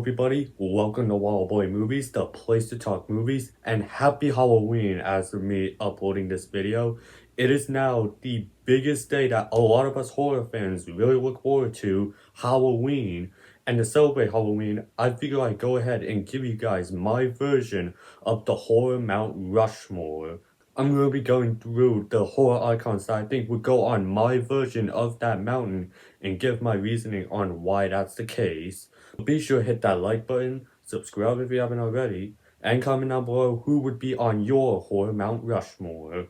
everybody, welcome to Wild Boy Movies, the place to talk movies, and happy Halloween as of me uploading this video. It is now the biggest day that a lot of us horror fans really look forward to, Halloween. And to celebrate Halloween, I figured I'd go ahead and give you guys my version of the horror Mount Rushmore. I'm going to be going through the horror icons that I think would go on my version of that mountain and give my reasoning on why that's the case. Be sure to hit that like button, subscribe if you haven't already, and comment down below who would be on your horror Mount Rushmore.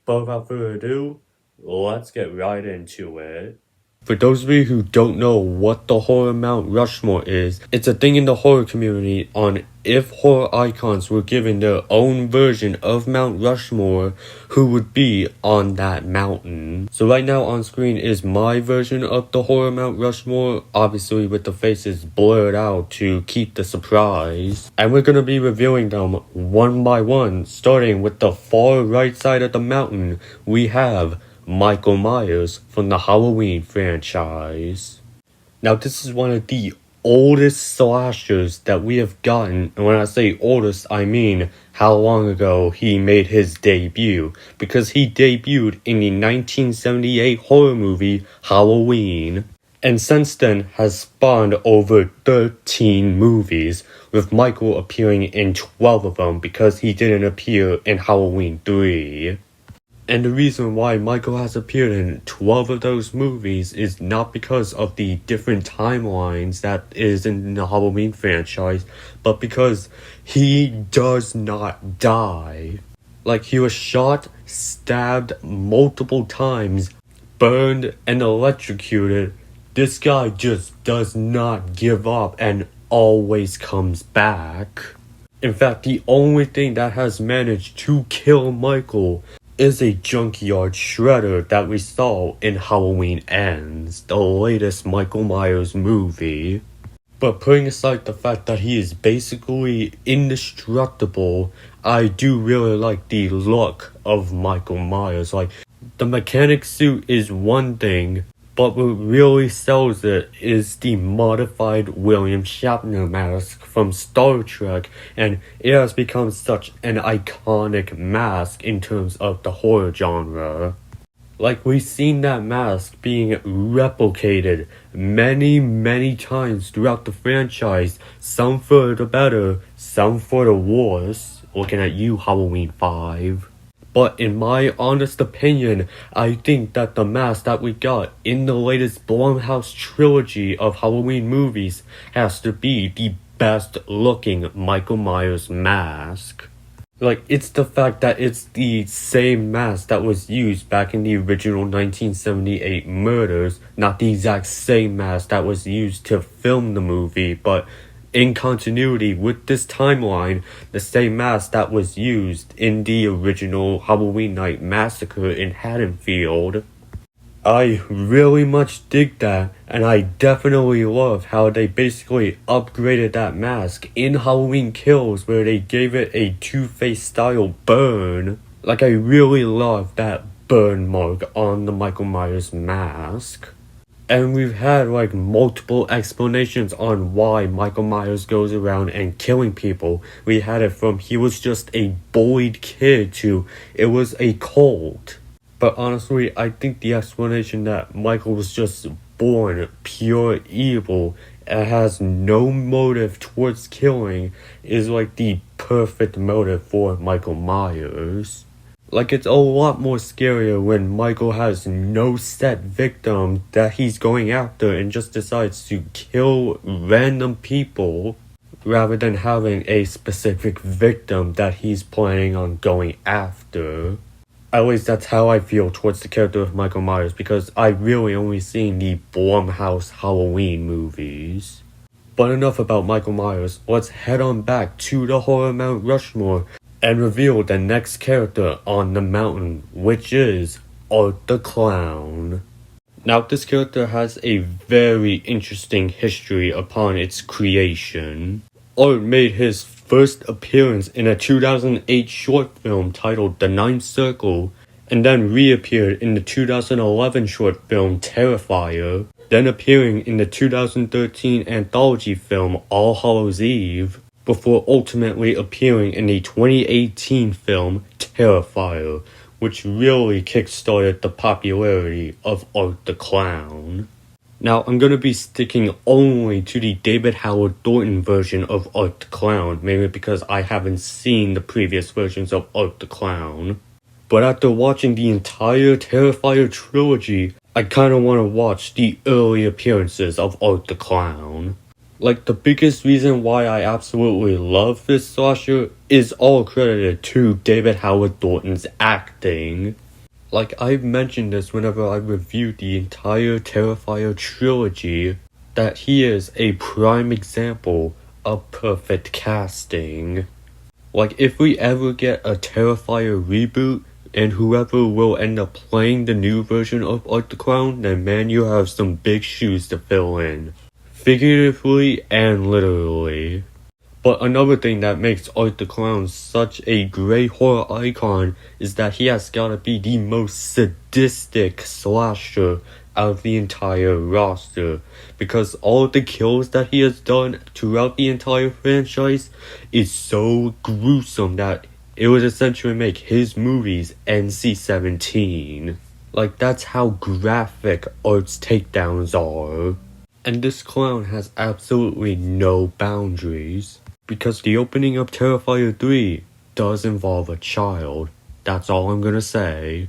But without further ado, let's get right into it. For those of you who don't know what the horror Mount Rushmore is, it's a thing in the horror community on if horror icons were given their own version of Mount Rushmore, who would be on that mountain. So right now on screen is my version of the horror Mount Rushmore, obviously with the faces blurred out to keep the surprise. And we're gonna be reviewing them one by one, starting with the far right side of the mountain. We have Michael Myers from the Halloween franchise. Now this is one of the oldest slashers that we have gotten, and when I say oldest I mean how long ago he made his debut, because he debuted in the 1978 horror movie Halloween, and since then has spawned over 13 movies, with Michael appearing in 12 of them because he didn't appear in Halloween 3. And the reason why Michael has appeared in 12 of those movies is not because of the different timelines that is in the Halloween franchise, but because he does not die. Like, he was shot, stabbed multiple times, burned, and electrocuted. This guy just does not give up and always comes back. In fact, the only thing that has managed to kill Michael is a junkyard shredder that we saw in Halloween Ends, the latest Michael Myers movie. But putting aside the fact that he is basically indestructible, I do really like the look of Michael Myers. Like, the mechanic suit is one thing, but what really sells it is the modified William Shatner mask from Star Trek, and it has become such an iconic mask in terms of the horror genre. Like, we've seen that mask being replicated many times throughout the franchise, some for the better, some for the worse. Looking at you, Halloween 5. But in my honest opinion, I think that the mask that we got in the latest Blumhouse trilogy of Halloween movies has to be the best looking Michael Myers mask. Like, it's the fact that it's the same mask that was used back in the original 1978 murders, not the exact same mask that was used to film the movie, but in continuity with this timeline, the same mask that was used in the original Halloween Night Massacre in Haddonfield. I really much dig that, and I definitely love how they basically upgraded that mask in Halloween Kills, where they gave it a Two-Face style burn. Like, I really love that burn mark on the Michael Myers mask. And we've had like multiple explanations on why Michael Myers goes around and killing people. We had it from he was just a bullied kid to it was a cult. But honestly, I think the explanation that Michael was just born pure evil and has no motive towards killing is like the perfect motive for Michael Myers. Like, it's a lot more scarier when Michael has no set victim that he's going after and just decides to kill random people, rather than having a specific victim that he's planning on going after. At least that's how I feel towards the character of Michael Myers, because I've really only seen the Blumhouse Halloween movies. But enough about Michael Myers, let's head on back to the horror Mount Rushmore and reveal the next character on the mountain, which is Art the Clown. Now, this character has a very interesting history upon its creation. Art made his first appearance in a 2008 short film titled The Ninth Circle, and then reappeared in the 2011 short film Terrifier. then appearing in the 2013 anthology film All Hallows Eve, before ultimately appearing in the 2018 film Terrifier, which really kickstarted the popularity of Art the Clown. Now, I'm going to be sticking only to the David Howard Thornton version of Art the Clown, mainly because I haven't seen the previous versions of Art the Clown. But after watching the entire Terrifier trilogy, I kinda wanna watch the early appearances of Art the Clown. Like, the biggest reason why I absolutely love this slasher is all credited to David Howard Thornton's acting. Like, I've mentioned this whenever I reviewed the entire Terrifier trilogy, that he is a prime example of perfect casting. Like, if we ever get a Terrifier reboot, and whoever will end up playing the new version of Art the Clown, then man, you have some big shoes to fill in. Figuratively and literally. But another thing that makes Art the Clown such a great horror icon is that he has gotta be the most sadistic slasher out of the entire roster, because all of the kills that he has done throughout the entire franchise is so gruesome that it would essentially make his movies NC-17. Like, that's how graphic Art's takedowns are. And this clown has absolutely no boundaries, because the opening of Terrifier 3 does involve a child. That's all I'm gonna say.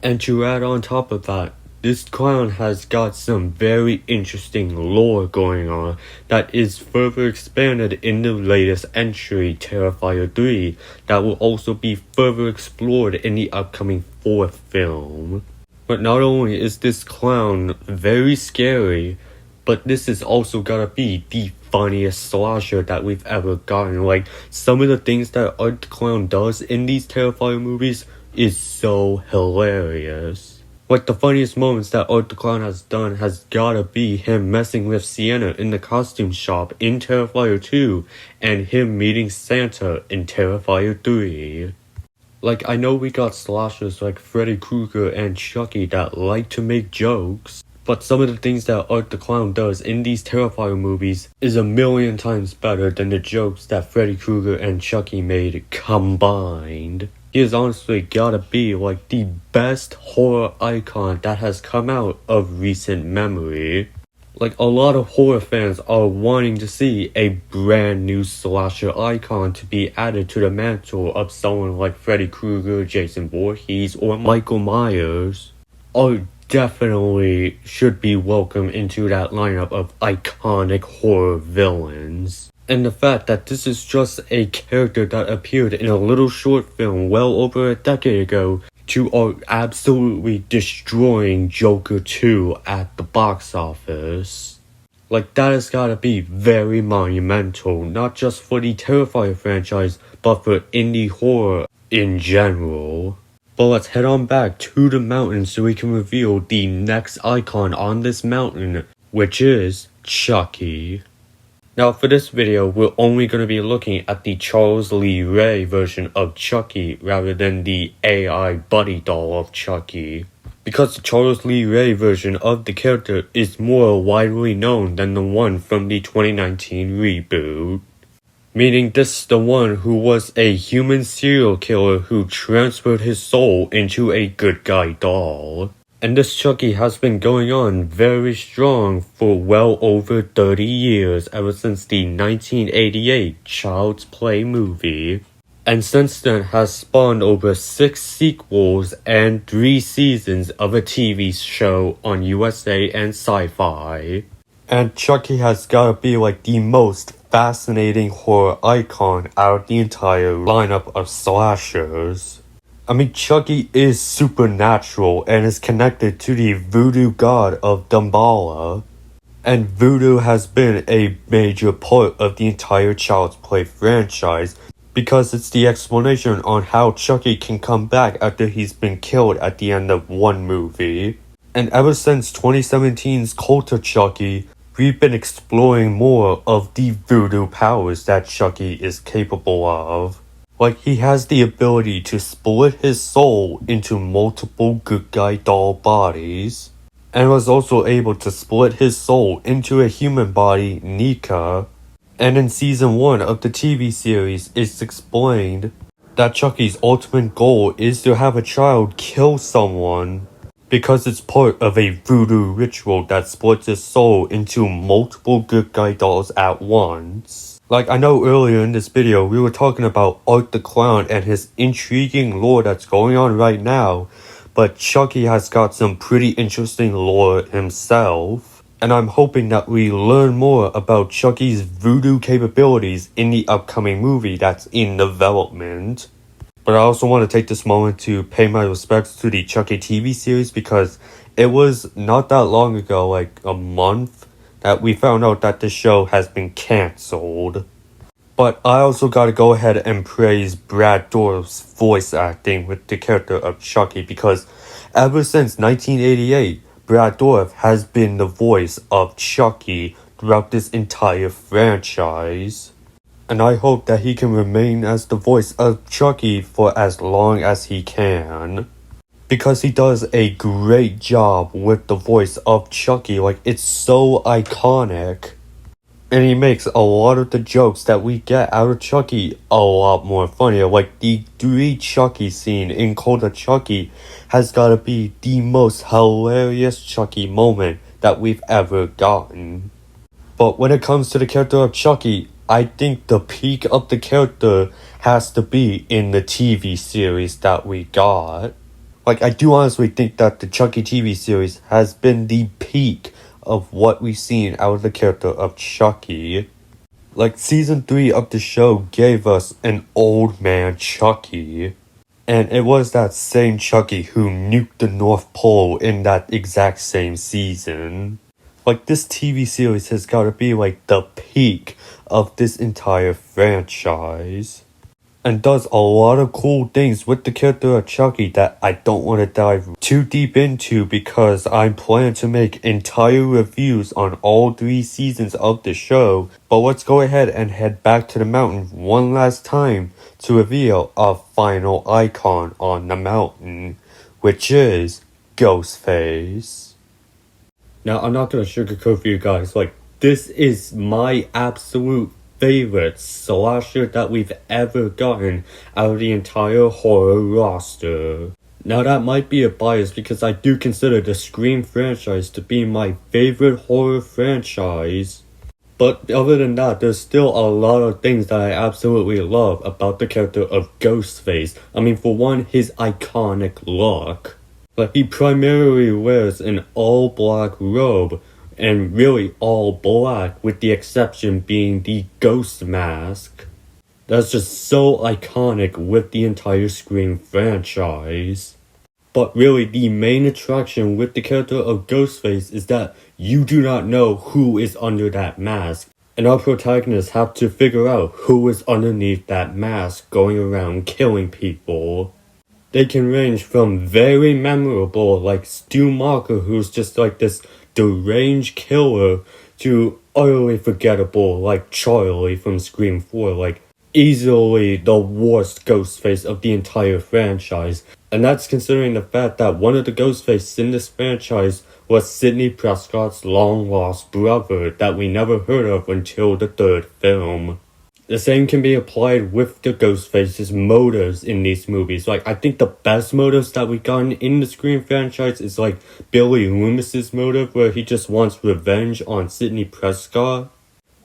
And to add on top of that, this clown has got some very interesting lore going on that is further expanded in the latest entry, Terrifier 3, that will also be further explored in the upcoming 4th film. But not only is this clown very scary, but this is also gotta be the funniest slasher that we've ever gotten. Like, some of the things that Art the Clown does in these Terrifier movies is so hilarious. Like, the funniest moments that Art the Clown has done has gotta be him messing with Sienna in the costume shop in Terrifier 2, and him meeting Santa in Terrifier 3. Like, I know we got slashers like Freddy Krueger and Chucky that like to make jokes, but some of the things that Art the Clown does in these Terrifier movies is a million times better than the jokes that Freddy Krueger and Chucky made combined. He has honestly gotta be like the best horror icon that has come out of recent memory. Like, a lot of horror fans are wanting to see a brand new slasher icon to be added to the mantle of someone like Freddy Krueger, Jason Voorhees, or Michael Myers. Art definitely should be welcome into that lineup of iconic horror villains. And the fact that this is just a character that appeared in a little short film well over a decade ago to Art absolutely destroying Joker 2 at the box office. Like, that has gotta be very monumental, not just for the Terrifier franchise, but for indie horror in general. But let's head on back to the mountain so we can reveal the next icon on this mountain, which is Chucky. Now, for this video, we're only going to be looking at the Charles Lee Ray version of Chucky rather than the AI buddy doll of Chucky, because the Charles Lee Ray version of the character is more widely known than the one from the 2019 reboot. Meaning this is the one who was a human serial killer who transferred his soul into a good guy doll. And this Chucky has been going on very strong for well over 30 years, ever since the 1988 Child's Play movie. And since then has spawned over 6 sequels and 3 seasons of a TV show on USA and Sci-Fi. And Chucky has gotta be like the most fascinating horror icon out of the entire lineup of slashers. I mean, Chucky is supernatural and is connected to the voodoo god of Damballa. And voodoo has been a major part of the entire Child's Play franchise, because it's the explanation on how Chucky can come back after he's been killed at the end of one movie. And ever since 2017's Cult of Chucky, we've been exploring more of the voodoo powers that Chucky is capable of. Like, he has the ability to split his soul into multiple good guy doll bodies. and was also able to split his soul into a human body, Nika. And in season 1 of the TV series, it's explained that Chucky's ultimate goal is to have a child kill someone because it's part of a voodoo ritual that splits his soul into multiple good guy dolls at once. Like, I know earlier in this video we were talking about Art the Clown and his intriguing lore that's going on right now, but Chucky has got some pretty interesting lore himself, and I'm hoping that we learn more about Chucky's voodoo capabilities in the upcoming movie that's in development. But I also want to take this moment to pay my respects to the Chucky TV series because it was not that long ago, like a month, that we found out that the show has been cancelled. But I also gotta go ahead and praise Brad Dourif's voice acting with the character of Chucky because ever since 1988, Brad Dourif has been the voice of Chucky throughout this entire franchise. And I hope that he can remain as the voice of Chucky for as long as he can. Because he does a great job with the voice of Chucky, like it's so iconic. And he makes a lot of the jokes that we get out of Chucky a lot more funnier. Like the 3 Chucky scene in Cult of Chucky has gotta be the most hilarious Chucky moment that we've ever gotten. But when it comes to the character of Chucky, I think the peak of the character has to be in the TV series that we got. Like, I do honestly think that the Chucky TV series has been the peak of what we've seen out of the character of Chucky. Like, season 3 of the show gave us an old man Chucky. And it was that same Chucky who nuked the North Pole in that exact same season. Like, this TV series has gotta be like the peak of this entire franchise. And does a lot of cool things with the character of Chucky that I don't want to dive too deep into because I plan to make entire reviews on all 3 seasons of the show. But let's go ahead and head back to the mountain one last time to reveal a final icon on the mountain, which is Ghostface. Now, I'm not gonna sugarcoat for you guys, like, this is my absolute favorite slasher that we've ever gotten out of the entire horror roster. Now, that might be a bias because I do consider the Scream franchise to be my favorite horror franchise. But other than that, there's still a lot of things that I absolutely love about the character of Ghostface. I mean, for one, his iconic look. Like, he primarily wears an all-black robe, and really all black, with the exception being the ghost mask. That's just so iconic with the entire Scream franchise. But really, the main attraction with the character of Ghostface is that you do not know who is under that mask. And our protagonists have to figure out who is underneath that mask going around killing people. They can range from very memorable, like Stu Macher, who's just like this deranged killer, to utterly forgettable, like Charlie from Scream 4, like easily the worst Ghostface of the entire franchise. And that's considering the fact that one of the Ghostfaces in this franchise was Sidney Prescott's long-lost brother that we never heard of until the 3rd film. The same can be applied with the Ghostface's motives in these movies. Like, I think the best motives that we've gotten in the Scream franchise is like Billy Loomis's motive, where he just wants revenge on Sidney Prescott.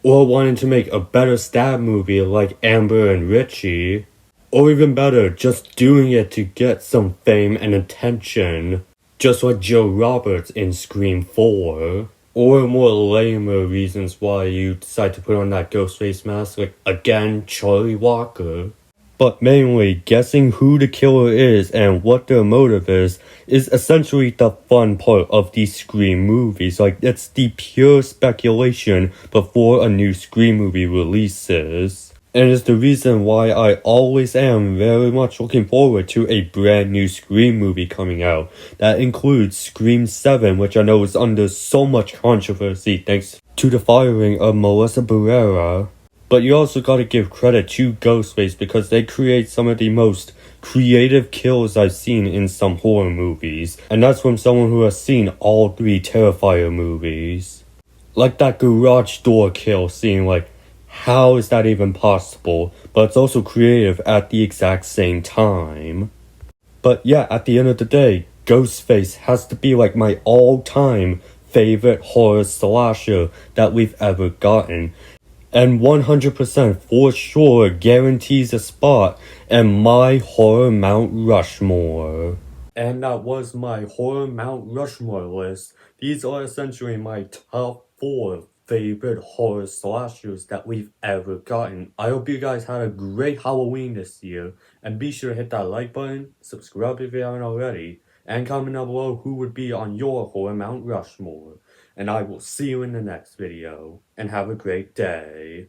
Or wanting to make a better stab movie like Amber and Richie. Or even better, just doing it to get some fame and attention. Just like Joe Roberts in Scream 4. Or more lamer reasons why you decide to put on that Ghostface mask, like, again, Charlie Walker. But mainly, guessing who the killer is and what their motive is essentially the fun part of these Scream movies. Like, it's the pure speculation before a new Scream movie releases. And it's the reason why I always am very much looking forward to a brand new Scream movie coming out. That includes Scream 7, which I know is under so much controversy thanks to the firing of Melissa Barrera. But you also gotta give credit to Ghostface because they create some of the most creative kills I've seen in some horror movies, and that's from someone who has seen all 3 Terrifier movies. Like that garage door kill scene, like, how is that even possible? But it's also creative at the exact same time. But yeah, at the end of the day, Ghostface has to be like my all-time favorite horror slasher that we've ever gotten. And 100% for sure guarantees a spot in my horror Mount Rushmore. And that was my horror Mount Rushmore list. These are essentially my top 4 favorite horror slashers that we've ever gotten. I hope you guys had a great Halloween this year, and be sure to hit that like button, subscribe if you haven't already, and comment down below who would be on your horror Mount Rushmore. And I will see you in the next video, and have a great day.